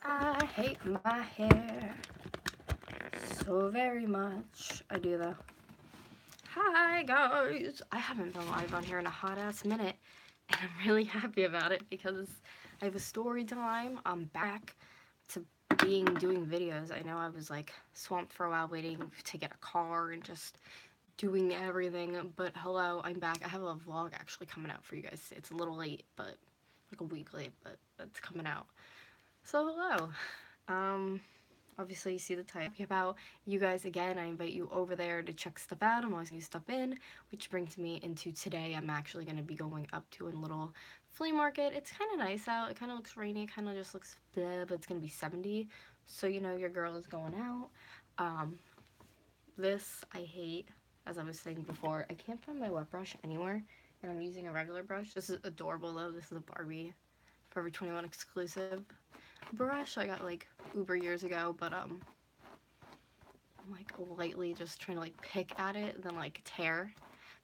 I hate my hair so very much. I do though. Hi guys! I haven't been live on here in a hot ass minute, and I'm really happy about it because I have a story time. I'm back to doing videos. I know I was like swamped for a while waiting to get a car and just doing everything, but hello, I'm back. I have a vlog actually coming out for you guys. It's a little late, but like a week late, but it's coming out. So hello. Um, Obviously you see the title about you guys again. I invite you over there to check stuff out. I'm always gonna stuff in, which brings me into today. I'm actually gonna be going up to a little flea market. It's kind of nice out. It kind of looks rainy. It kind of just looks bleh, but it's gonna be 70, so you know your girl is going out. Um, this I hate. As I was saying before, I can't find my wet brush anywhere, and I'm using a regular brush. This is adorable though. This is a Forever 21 exclusive brush I got like uber years ago, but I'm like lightly just trying to like pick at it then like tear.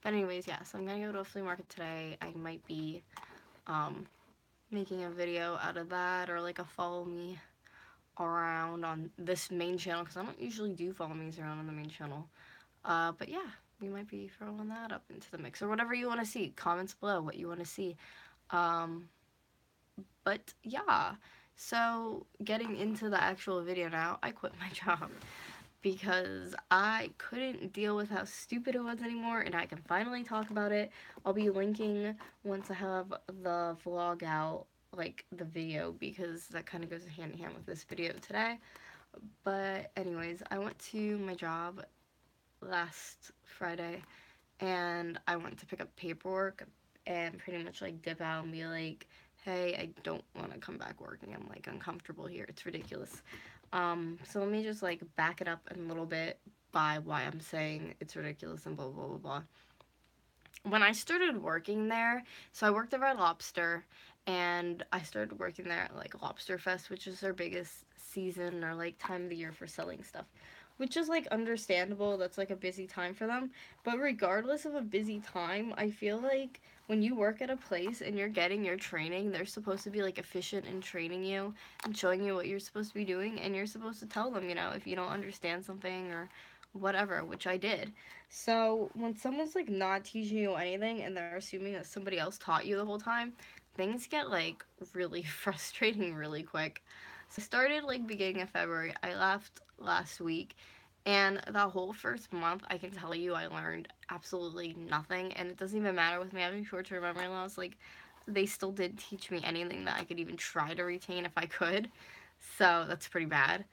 But anyways, yeah, so I'm gonna go to a flea market today. I might be um making a video out of that, or like a follow me around on this main channel, because I don't usually do follow me's around on the main channel. But yeah, we might be throwing that up into the mix, or whatever you want to see. Comments below what you want to see. um but yeah, so getting into the actual video now, I quit my job because I couldn't deal with how stupid it was anymore, and I can finally talk about it. I'll be linking once I have the vlog out, like the video, because that kind of goes hand in hand with this video today. But anyways, I went to my job last Friday, and I went to pick up paperwork and pretty much like dip out and be like, hey, I don't want to come back working. I'm like uncomfortable here. It's ridiculous. So let me just like back it up a little bit by why I'm saying it's ridiculous and blah blah blah blah. When I started working there, so I worked at Red Lobster, and I started working there at like Lobster Fest, which is their biggest season or like time of the year for selling stuff, which is like understandable. That's like a busy time for them. But regardless of a busy time, I feel like when you work at a place and you're getting your training, they're supposed to be like efficient in training you and showing you what you're supposed to be doing, and you're supposed to tell them, you know, if you don't understand something or whatever, which I did. So when someone's like not teaching you anything and they're assuming that somebody else taught you the whole time, things get like really frustrating really quick. So I started like beginning of February. I left last week, and the whole first month, I can tell you I learned absolutely nothing. And it doesn't even matter with me having short-term memory loss. Like, they still didn't teach me anything that I could even try to retain if I could. So that's pretty bad.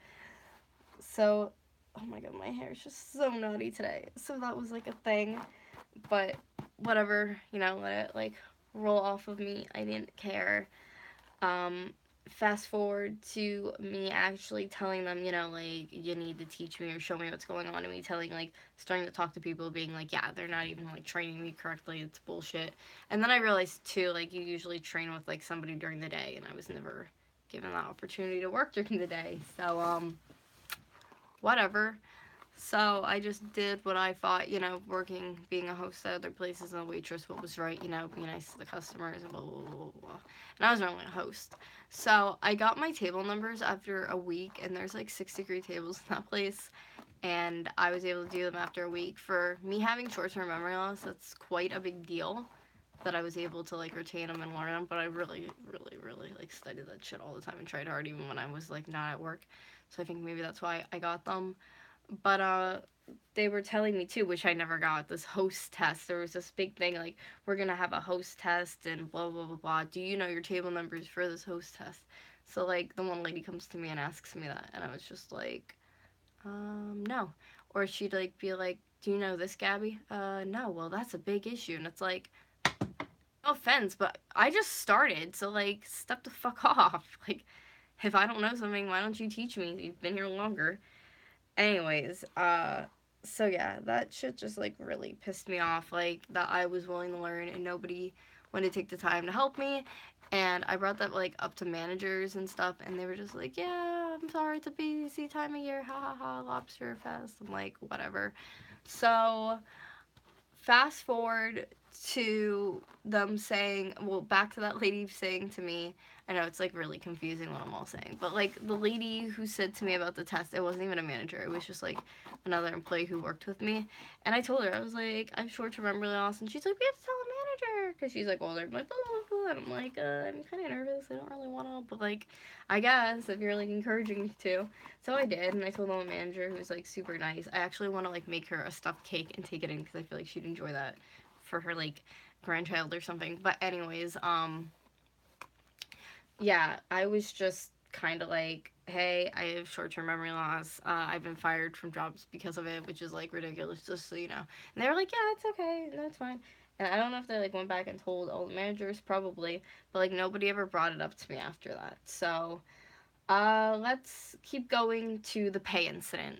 So, oh my god, my hair is just so naughty today. So that was like a thing. But whatever, you know, let it like roll off of me. I didn't care. Um, Fast forward to me actually telling them, you know, like, you need to teach me or show me what's going on, and me telling, like, starting to talk to people, being like, yeah, they're not even, like, training me correctly, it's bullshit. And then I realized, too, like, you usually train with, like, somebody during the day, and I was never given that opportunity to work during the day. So, whatever. So I just did what I thought, you know, working, being a host at other places and a waitress, what was right, you know, be nice to the customers and blah, blah, blah, blah, blah. And I was only a host. So I got my table numbers after a week, and there's like 6 degree tables in that place. And I was able to do them after a week. For me having short-term memory loss, that's quite a big deal that I was able to like retain them and learn them. But I really, really, really like studied that shit all the time and tried hard even when I was like not at work. So I think maybe that's why I got them. But they were telling me too, which I never got, this host test. There was this big thing like, we're gonna have a host test and blah blah blah blah. Do you know your table numbers for this host test? So like the one lady comes to me and asks me that, and I was just like, no. Or she'd like be like, do you know this, Gabby? No. Well, that's a big issue, and it's like, no offense, but I just started, so like, step the fuck off. Like, if I don't know something, why don't you teach me? You've been here longer. Anyways, so yeah, that shit just like really pissed me off, like that I was willing to learn and nobody wanted to take the time to help me. And I brought that like up to managers and stuff, and they were just like, yeah, I'm sorry, it's a busy time of year, ha ha ha, lobster fest. I'm like, whatever. So fast forward to them saying, well, back to that lady saying to me, I know it's like really confusing what I'm all saying, but like the lady who said to me about the test, it wasn't even a manager, it was just like another employee who worked with me, and I told her, I was like, I'm short-term memory loss, and she's like, we have to tell a manager, because she's like older, I'm like, blah, blah, blah, and I'm like, I'm kind of nervous, I don't really want to, but like, I guess, if you're like encouraging me to, so I did, and I told the manager, who was like super nice, I actually want to like make her a stuffed cake and take it in, because I feel like she'd enjoy that for her like grandchild or something. But anyways, yeah, I was just kind of like, hey, I have short-term memory loss. I've been fired from jobs because of it, which is like ridiculous, just so you know. And they were like, yeah, it's okay, that's fine. And I don't know if they like went back and told all the managers, probably, but like nobody ever brought it up to me after that. So, let's keep going to the pay incident,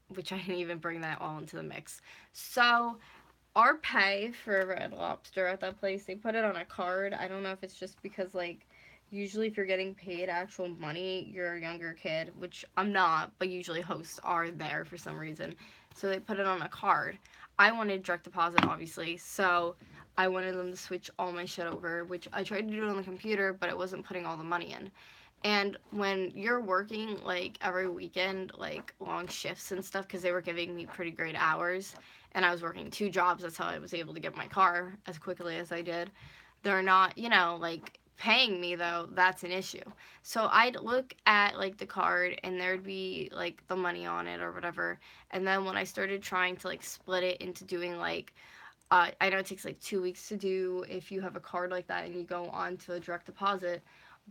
which I didn't even bring that all into the mix. So, our pay for Red Lobster at that place, they put it on a card. I don't know if it's just because, like, usually if you're getting paid actual money, you're a younger kid, which I'm not, but usually hosts are there for some reason. So they put it on a card. I wanted direct deposit, obviously, so I wanted them to switch all my shit over, which I tried to do it on the computer, but it wasn't putting all the money in. And when you're working, like, every weekend, like, long shifts and stuff, because they were giving me pretty great hours, and I was working 2 jobs, that's how I was able to get my car as quickly as I did. They're not, like, paying me, though, that's an issue. So I'd look at, like, the card, and there'd be, like, the money on it or whatever, and then when I started trying to, like, split it into doing, like, I know it takes, like, 2 weeks to do if you have a card like that and you go on to a direct deposit,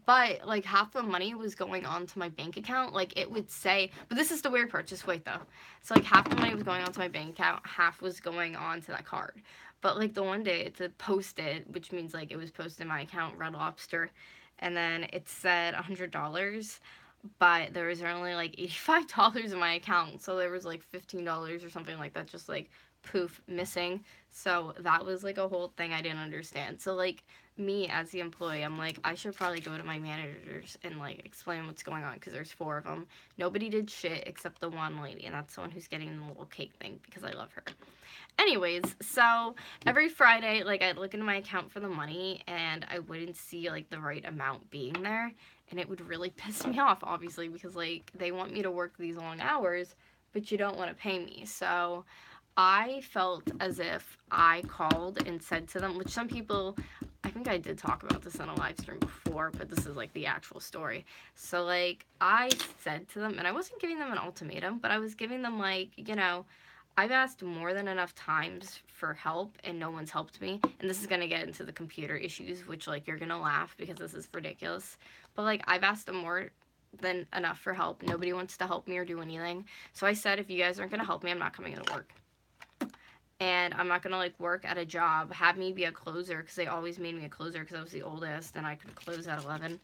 but, like, half the money was going onto my bank account. Like, it would say, but this is the weird part, just wait, though. So, like, half the money was going onto my bank account, half was going onto that card. But, like, the one day it's posted, which means, like, it was posted in my account, Red Lobster, and then it said $100, but there was only, like, $85 in my account, so there was, like, $15 or something like that, just, like, poof, missing. So that was, like, a whole thing I didn't understand. So, like, me as the employee, I'm like, I should probably go to my managers and like explain what's going on, because there's 4 of them. Nobody did shit except the one lady, and that's the one who's getting the little cake thing because I love her. Anyways, so every Friday, like, I'd look into my account for the money and I wouldn't see like the right amount being there, and it would really piss me off, obviously, because like they want me to work these long hours, but you don't want to pay me. So I felt as if I called and said to them, which some people, I think I did talk about this on a live stream before, but this is like the actual story. So like I said to them, and I wasn't giving them an ultimatum, but I was giving them like, I've asked more than enough times for help and no one's helped me. And this is going to get into the computer issues, which like you're going to laugh because this is ridiculous. But like I've asked them more than enough for help. Nobody wants to help me or do anything. So I said, if you guys aren't going to help me, I'm not coming into work. And I'm not going to, like, work at a job, have me be a closer, because they always made me a closer because I was the oldest, and I could close at 11.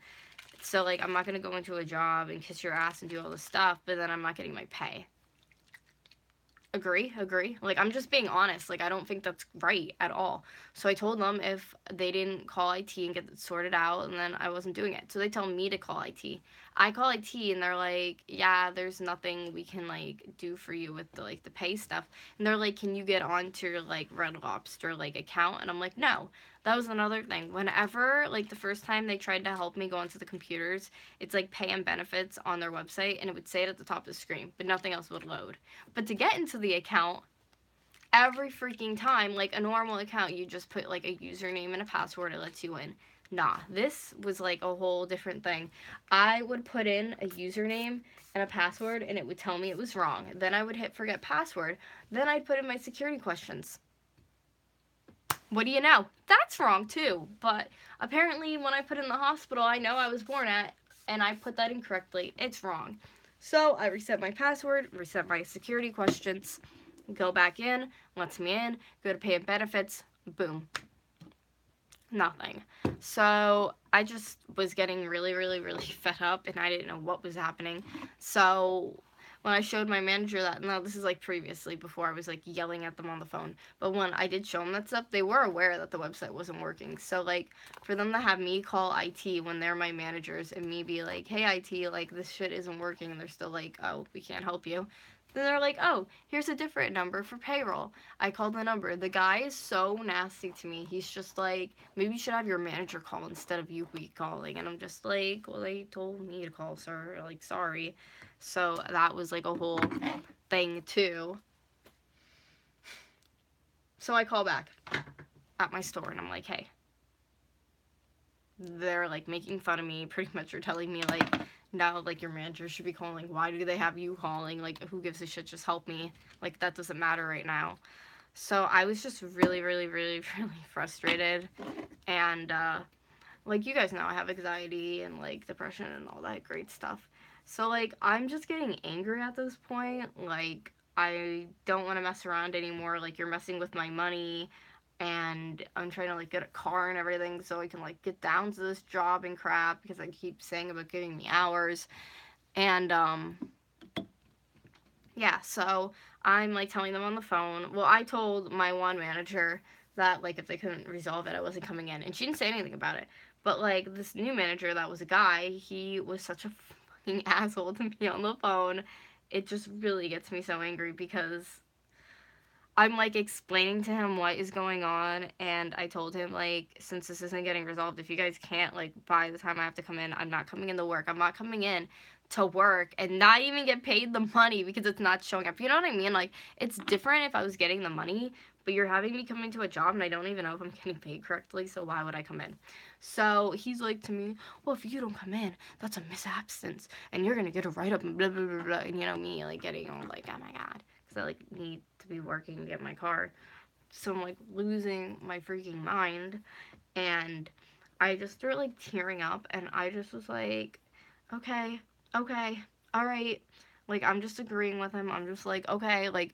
So, like, I'm not going to go into a job and kiss your ass and do all this stuff, but then I'm not getting my pay. Agree? Like, I'm just being honest. Like, I don't think that's right at all. So I told them if they didn't call IT and get it sorted out, and then I wasn't doing it. So they tell me to call IT. I call IT, and they're like, yeah, there's nothing we can, like, do for you with the, like, the pay stuff. And they're like, can you get onto your, like, Red Lobster, like, account? And I'm like, no. That was another thing. Whenever, like, the first time they tried to help me go onto the computers, it's, like, pay and benefits on their website, and it would say it at the top of the screen, but nothing else would load. But to get into the account, every freaking time, like a normal account, you just put, like, a username and a password, it lets you in. Nah, this was, like, a whole different thing. I would put in a username and a password, and it would tell me it was wrong. Then I would hit forget password. Then I'd put in my security questions. What do you know? That's wrong too. But apparently when I put in the hospital I know I was born at, and I put that incorrectly, it's wrong. So I reset my password, reset my security questions, go back in, lets me in, go to pay and benefits, boom. Nothing. So I just was getting really, really, really fed up, and I didn't know what was happening. So when I showed my manager that, no, this is like previously, before I was like yelling at them on the phone, but when I did show them that stuff, they were aware that the website wasn't working. So like for them to have me call IT when they're my managers and me be like, hey IT, like this shit isn't working, and they're still like, oh, we can't help you, Then they're like, oh, here's a different number for payroll. I called the number. The guy is so nasty to me. He's just like, maybe you should have your manager call instead of you calling. And I'm just like, well, they told me to call, sir. Like, sorry. So that was like a whole thing too. So I call back at my store and I'm like, hey, they're like making fun of me, pretty much, or telling me like, now like your manager should be calling. Why do they have you calling? Like, who gives a shit? Just help me. Like, that doesn't matter right now. So I was just really, really, really, really frustrated. And like, you guys know I have anxiety and like depression and all that great stuff. So like, I'm just getting angry at this point. Like, I don't want to mess around anymore. Like, you're messing with my money, and I'm trying to like get a car and everything so I can like get down to this job and crap, because I keep saying about giving me hours. And yeah, so I'm like telling them on the phone. Well, I told my one manager that like if they couldn't resolve it, I wasn't coming in, and she didn't say anything about it. But like this new manager that was a guy, he was such a fucking asshole to me on the phone. It just really gets me so angry, because I'm like explaining to him what is going on, and I told him like, since this isn't getting resolved, if you guys can't like by the time I have to come in, I'm not coming in to work. I'm not coming in to work and not even get paid the money because it's not showing up. You know what I mean? Like, it's different if I was getting the money, but you're having me come into a job and I don't even know if I'm getting paid correctly, so why would I come in? So he's like to me, well, if you don't come in, that's a misabsence and you're gonna get a write-up and blah blah blah blah. And you know me like getting all like, oh my god, because I like need to be working to get my car. So I'm like losing my freaking mind, and I just started like tearing up, and I just was like, okay, okay, all right. Like, I'm just agreeing with him. I'm just like, okay, like,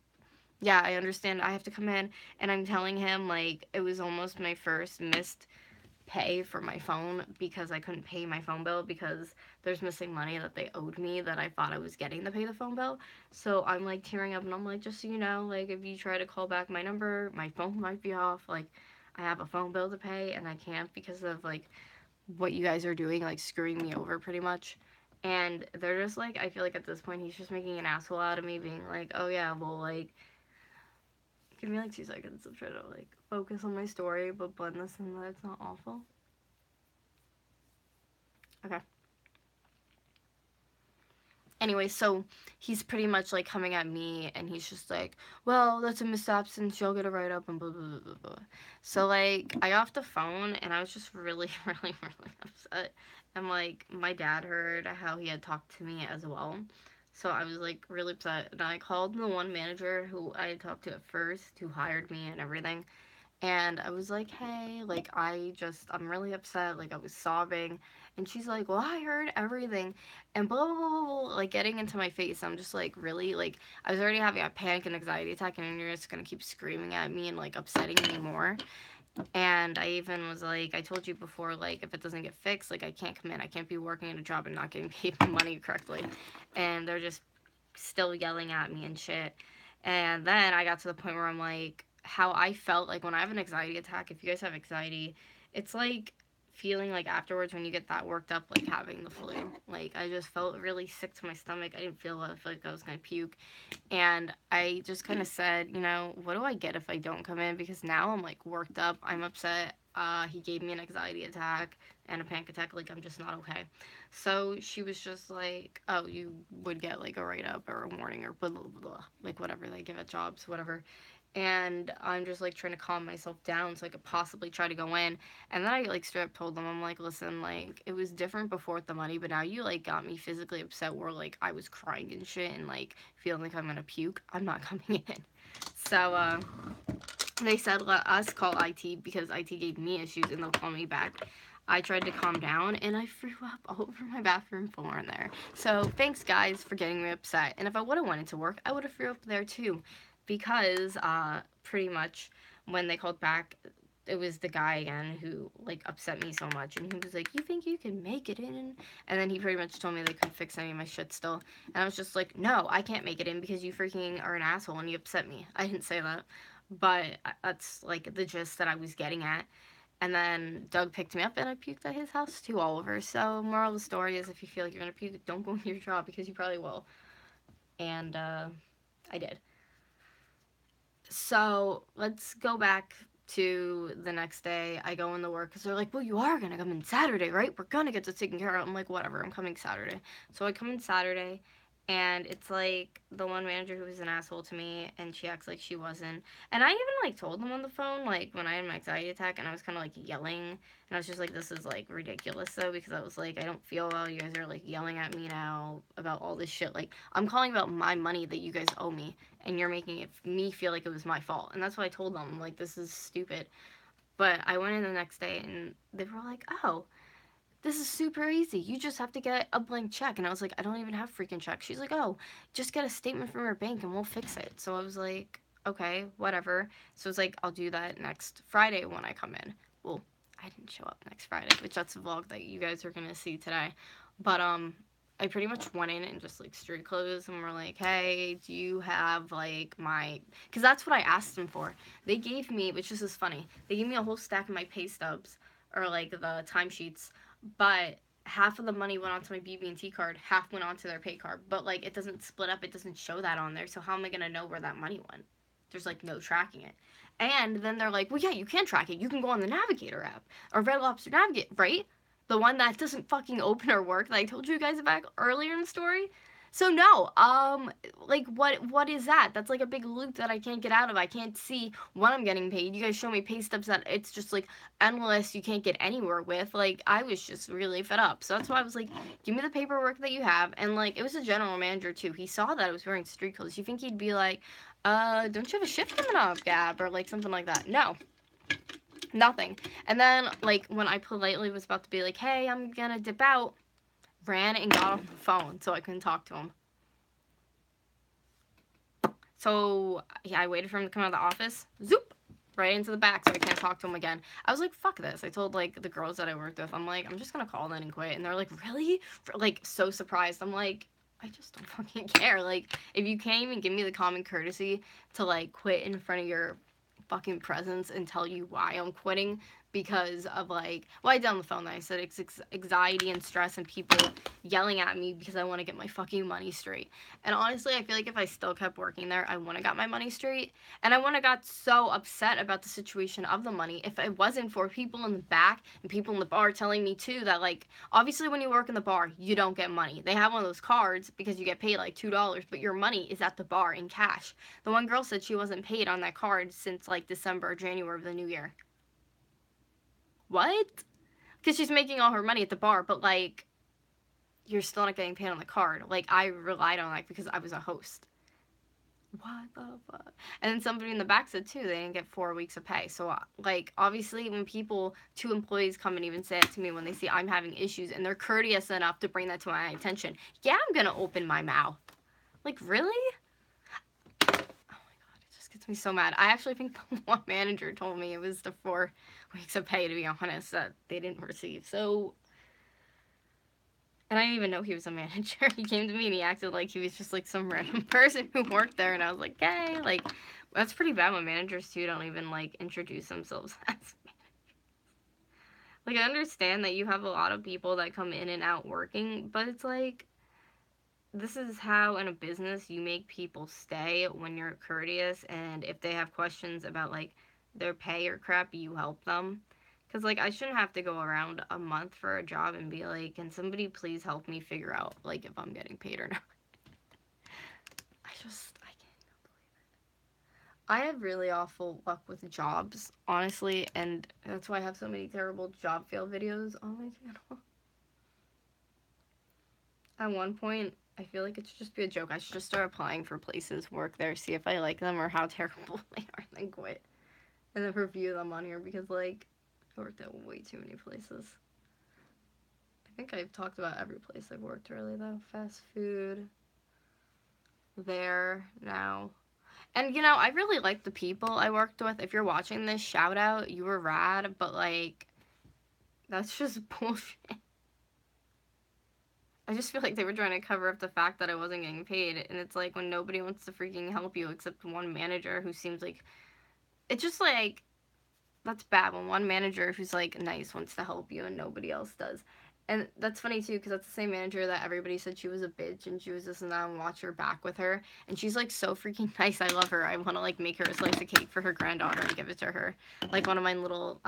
yeah, I understand I have to come in. And I'm telling him like it was almost my first missed pay for my phone, because I couldn't pay my phone bill because there's missing money that they owed me that I thought I was getting to pay the phone bill. So I'm like tearing up, and I'm like, just so you know, like, if you try to call back my number, my phone might be off. Like, I have a phone bill to pay and I can't because of like what you guys are doing, like screwing me over pretty much. And they're just like, I feel like at this point he's just making an asshole out of me, being like, oh yeah, well, like, give me like 2 seconds to try to like focus on my story but blend this in that it's not awful. Okay. Anyway, so he's pretty much like coming at me, and he's just like, well, that's a misabsence, you'll get a write-up and blah blah blah blah. So like, I got off the phone and I was just really really really upset. And like, my dad heard how he had talked to me as well, so I was like really upset. And I called the one manager who I had talked to at first, who hired me and everything, and I was like, hey, like, I'm really upset. Like, I was sobbing. And she's like, well, I heard everything. And blah, blah, blah, blah, blah, like, getting into my face. I'm just like, really? Like, I was already having a panic and anxiety attack, and you're just going to keep screaming at me and, like, upsetting me more. And I even was like, I told you before, like, if it doesn't get fixed, like, I can't come in. I can't be working at a job and not getting paid my money correctly. And they're just still yelling at me and shit. And then I got to the point where I'm like, how I felt like when I have an anxiety attack, if you guys have anxiety, it's like feeling like afterwards when you get that worked up, like having the flu. Like, I just felt really sick to my stomach. I didn't feel like I was gonna puke. And I just kind of said, you know, what do I get if I don't come in? Because now I'm like worked up, I'm upset. He gave me an anxiety attack and a panic attack. Like, I'm just not okay. So she was just like, oh, you would get like a write-up or a warning or blah blah blah, like whatever they give at jobs, whatever. And I'm just like trying to calm myself down so I could possibly try to go in. And then I like straight up told them, I'm like, listen, like, it was different before with the money, but now you like got me physically upset where like I was crying and shit and like feeling like I'm gonna puke. I'm not coming in. So they said let us call IT because IT gave me issues and they'll call me back. I tried to calm down and I threw up all over my bathroom floor in there. So thanks guys for getting me upset. And if I would have wanted to work, I would have threw up there too. Because pretty much when they called back, it was the guy again who like upset me so much, and he was like, you think you can make it in? And then he pretty much told me they couldn't fix any of my shit still. And I was just like, no, I can't make it in because you freaking are an asshole and you upset me. I didn't say that, but that's like the gist that I was getting at. And then Doug picked me up and I puked at his house too, Oliver. So moral of the story is, if you feel like you're gonna puke, don't go into your job because you probably will. And I did. So let's go back to the next day. I go into work because they're like, well, you are going to come in Saturday, right? We're going to get this taken care of. I'm like, whatever, I'm coming Saturday. So I come in Saturday, and it's like the one manager who was an asshole to me, and she acts like she wasn't. And I even like told them on the phone, like when I had my anxiety attack, and I was kind of like yelling, and I was just like, this is like ridiculous though, because I was like, I don't feel well. You guys are like yelling at me now about all this shit. Like, I'm calling about my money that you guys owe me, and you're making it me feel like it was my fault. And that's what I told them. I'm like, this is stupid. But I went in the next day, and they were like, oh, this is super easy. You just have to get a blank check. And I was like, I don't even have freaking check. She's like, oh, just get a statement from your bank and we'll fix it. So I was like, okay, whatever. So it's like, I'll do that next Friday when I come in. Well, I didn't show up next Friday, which that's the vlog that you guys are going to see today. But, I pretty much went in and just like street clothes, and we're like, hey, do you have like because that's what I asked them for. They gave me, which is just funny, they gave me a whole stack of my pay stubs, or like the timesheets, but half of the money went onto my BB&T card, half went onto their pay card, but like it doesn't split up, it doesn't show that on there, so how am I gonna know where that money went? There's like no tracking it. And then they're like, well, yeah, you can track it, you can go on the Navigator app, or Red Lobster Navigate, right? The one that doesn't fucking open or work that I told you guys about earlier in the story. So no, like what is that? That's like a big loop that I can't get out of. I can't see when I'm getting paid. You guys show me pay stubs that it's just like endless, you can't get anywhere with. Like, I was just really fed up. So that's why I was like, give me the paperwork that you have. And like, it was a general manager too. He saw that I was wearing street clothes. You think he'd be like, don't you have a shift coming up, Gab? Or like something like that. No. Nothing. And then, like, when I politely was about to be like, hey, I'm gonna dip out, ran and got on the phone so I couldn't talk to him. So, yeah, I waited for him to come out of the office, zoop, right into the back so I can't talk to him again. I was like, fuck this. I told, like, the girls that I worked with, I'm like, I'm just gonna call in and quit. And they're like, really? Like, so surprised. I'm like, I just don't fucking care. Like, if you can't even give me the common courtesy to, like, quit in front of your fucking presence and tell you why I'm quitting because of like, well, I did on the phone that I said it's anxiety and stress and people yelling at me because I want to get my fucking money straight. And honestly, I feel like if I still kept working there, I wouldn't have got my money straight. And I wouldn't have got so upset about the situation of the money if it wasn't for people in the back and people in the bar telling me too that, like, obviously when you work in the bar, you don't get money. They have one of those cards because you get paid like $2, but your money is at the bar in cash. The one girl said she wasn't paid on that card since like December or January of the new year. What? Because she's making all her money at the bar, but like, you're still not getting paid on the card. Like, I relied on that because I was a host. What the fuck? And then somebody in the back said too, they didn't get 4 weeks of pay. So like, obviously when two employees come and even say it to me when they see I'm having issues and they're courteous enough to bring that to my attention, yeah, I'm gonna open my mouth. Like, really? Gets me so mad. I actually think the one manager told me it was the 4 weeks of pay, to be honest, that they didn't receive. So, and I didn't even know he was a manager. He came to me and he acted like he was just like some random person who worked there, and I was like, hey, like, that's pretty bad when managers too don't even like introduce themselves as managers. Like, I understand that you have a lot of people that come in and out working, but it's like, this is how in a business you make people stay when you're courteous, and if they have questions about like their pay or crap, you help them. Because like, I shouldn't have to go around a month for a job and be like, can somebody please help me figure out like if I'm getting paid or not. I can't believe it. I have really awful luck with jobs, honestly, and that's why I have so many terrible job fail videos on my channel. At one point, I feel like it should just be a joke. I should just start applying for places, work there, see if I like them or how terrible they are, and then quit. And then review them on here because, like, I worked at way too many places. I think I've talked about every place I've worked, really, though. Fast food. There. Now. And, you know, I really like the people I worked with. If you're watching this, shout out. You were rad, but, like, that's just bullshit. I just feel like they were trying to cover up the fact that I wasn't getting paid, and it's like when nobody wants to freaking help you except one manager who seems like, it's just like, that's bad when one manager who's like nice wants to help you and nobody else does. And that's funny too, because that's the same manager that everybody said she was a bitch and she was this and that, and watch her back with her. And she's like so freaking nice. I love her. I want to like make her a slice of cake for her granddaughter and give it to her. Like one of my little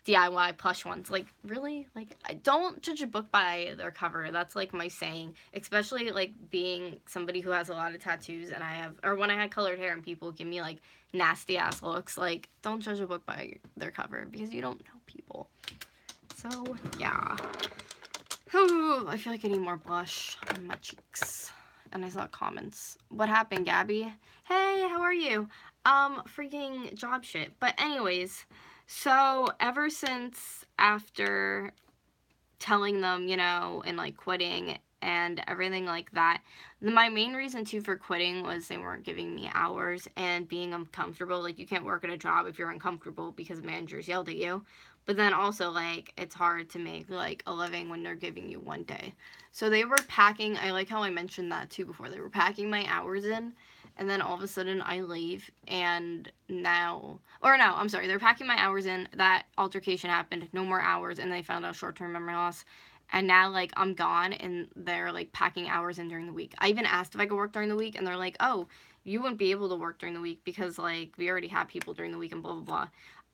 DIY plush ones. Like, really? Like, I don't judge a book by their cover. That's like my saying. Especially like being somebody who has a lot of tattoos, and or when I had colored hair and people give me like nasty ass looks, like, don't judge a book by their cover because you don't know people. So, yeah. Ooh, I feel like I need more blush on my cheeks. And I saw comments. What happened, Gabby? Hey, how are you? Freaking job shit. But anyways, so ever since after telling them, you know, and like quitting and everything like that, my main reason too for quitting was they weren't giving me hours and being uncomfortable. Like, you can't work at a job if you're uncomfortable because managers yelled at you. But then also, like, it's hard to make like a living when they're giving you one day. So they were packing, I like how I mentioned that too before, they were packing my hours in, and then all of a sudden I leave, and now, or no, I'm sorry, they're packing my hours in, that altercation happened, no more hours, and they found out short-term memory loss, and now, like, I'm gone, and they're, like, packing hours in during the week. I even asked if I could work during the week, and they're like, oh, you wouldn't be able to work during the week because, like, we already have people during the week and blah, blah, blah.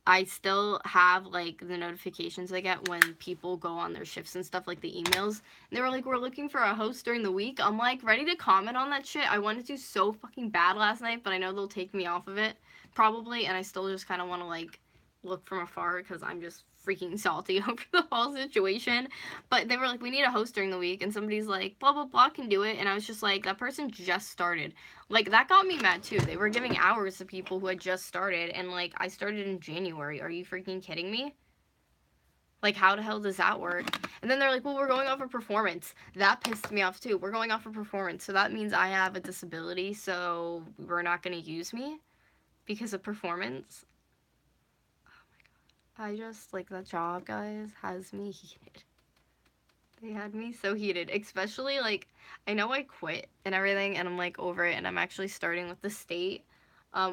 I still have, like, the notifications I get when people go on their shifts and stuff, like the emails. And they were like, we're looking for a host during the week. I'm, like, ready to comment on that shit. I wanted to so fucking bad last night, but I know they'll take me off of it, probably. And I still just kind of want to, like, look from afar because I'm just freaking salty over the whole situation. But they were like, we need a host during the week. And somebody's like, blah, blah, blah can do it. And I was just like, that person just started. Like, that got me mad, too. They were giving hours to people who had just started, and, like, I started in January. Are you freaking kidding me? Like, how the hell does that work? And then they're like, well, we're going off of performance. That pissed me off, too. We're going off of performance, so that means I have a disability, so we're not going to use me because of performance. Oh, my God. I just, like, that job, guys, has me heated. They had me so heated, especially, like, I know I quit and everything, and I'm, like, over it, and I'm actually starting with the state,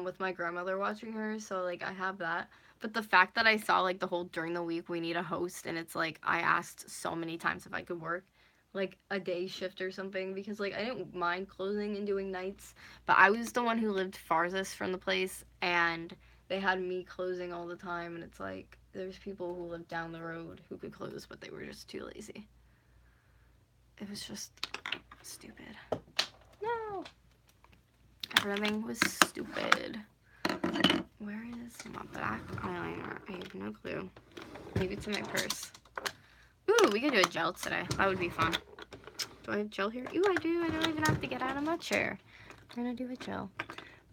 with my grandmother watching her, so, like, I have that. But the fact that I saw, like, the whole during the week we need a host, and it's, like, I asked so many times if I could work, like, a day shift or something, because, like, I didn't mind closing and doing nights, but I was the one who lived farthest from the place, and they had me closing all the time, and it's, like, there's people who live down the road who could close, but they were just too lazy. It was just stupid. No. Everything was stupid. Where is my black eyeliner? I have no clue. Maybe it's in my purse. Ooh, we could do a gel today. That would be fun. Do I have gel here? Ooh, I do. I don't even have to get out of my chair. We're gonna do a gel.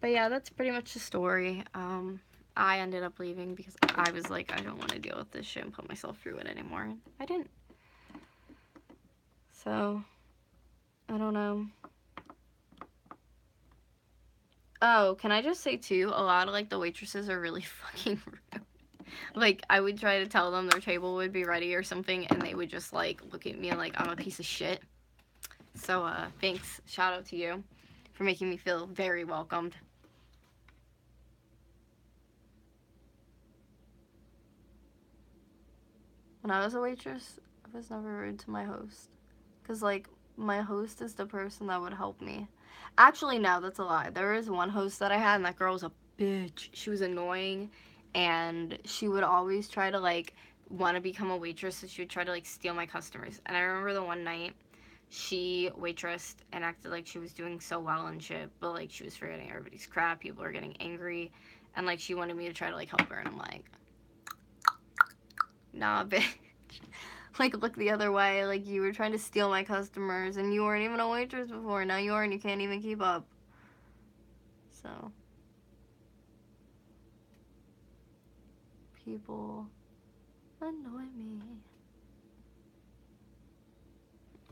But yeah, that's pretty much the story. I ended up leaving because I was like, I don't want to deal with this shit and put myself through it anymore. I didn't. So, I don't know. Oh, can I just say too, a lot of like the waitresses are really fucking rude. Like, I would try to tell them their table would be ready or something, and they would just like look at me like I'm a piece of shit. So, thanks. Shout out to you for making me feel very welcomed. When I was a waitress, I was never rude to my host. Because, like, my host is the person that would help me. Actually, no, that's a lie. There was one host that I had, and that girl was a bitch. She was annoying, and she would always try to, like, want to become a waitress, so she would try to, like, steal my customers. And I remember the one night, she waitressed and acted like she was doing so well and shit, but, like, she was forgetting everybody's crap. People were getting angry, and, like, she wanted me to try to, like, help her, and I'm like, nah, bitch. Like, look the other way. Like, you were trying to steal my customers, and you weren't even a waitress before. Now you are, and you can't even keep up. So, people annoy me.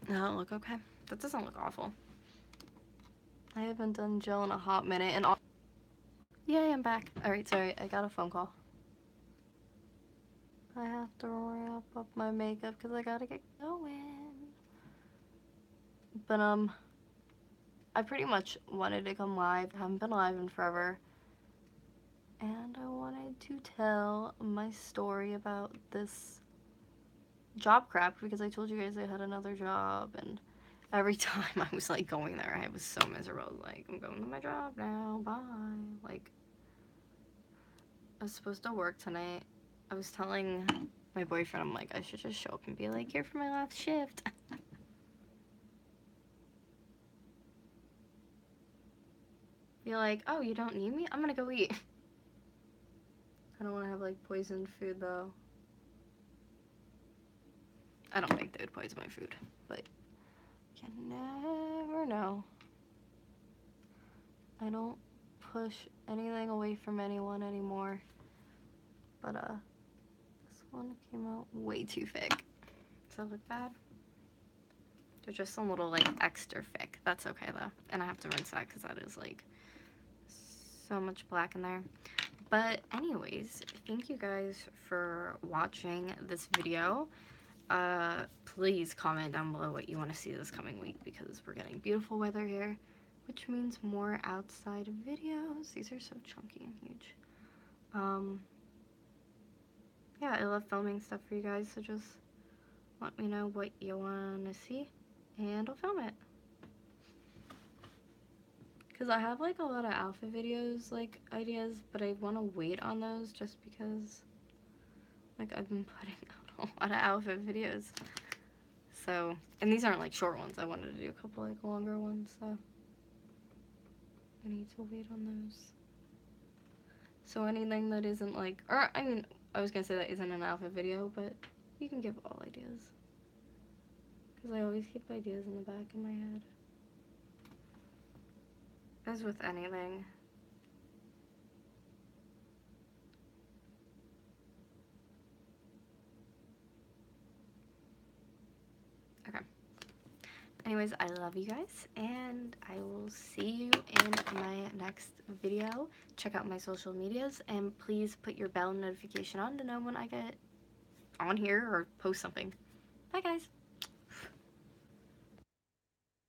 No, look okay. That doesn't look awful. I haven't done gel in a hot minute, and yay, I'm back. Alright, sorry, I got a phone call. I have to wrap up my makeup because I gotta get going. But, I pretty much wanted to come live. I haven't been live in forever. And I wanted to tell my story about this job crap because I told you guys I had another job, and every time I was like going there, I was so miserable. Like, I'm going to my job now, bye. Like, I was supposed to work tonight. I was telling my boyfriend, I'm like, I should just show up and be like, here for my last shift. Be like, oh, you don't need me? I'm gonna go eat. I don't want to have like poisoned food though. I don't think they would poison my food, but you never know. I don't push anything away from anyone anymore. But this one came out way too thick. Does that look bad? They're just a little like extra thick. That's okay though. And I have to rinse that because that is like so much black in there. But anyways, thank you guys for watching this video. Please comment down below what you want to see this coming week because we're getting beautiful weather here, which means more outside videos. These are so chunky and huge. Yeah, I love filming stuff for you guys, so just let me know what you want to see and I'll film it. Because I have like a lot of outfit videos like ideas, but I want to wait on those just because like I've been putting out a lot of outfit videos. So, and these aren't like short ones. I wanted to do a couple like longer ones, so I need to wait on those. So anything that isn't like, or I mean, I was gonna say that isn't an outfit video, but you can give all ideas. Because I always keep ideas in the back of my head. As with anything. Okay. Anyways, I love you guys, and I will see you in my next video. Check out my social medias, and please put your bell notification on to know when I get on here or post something. Bye, guys.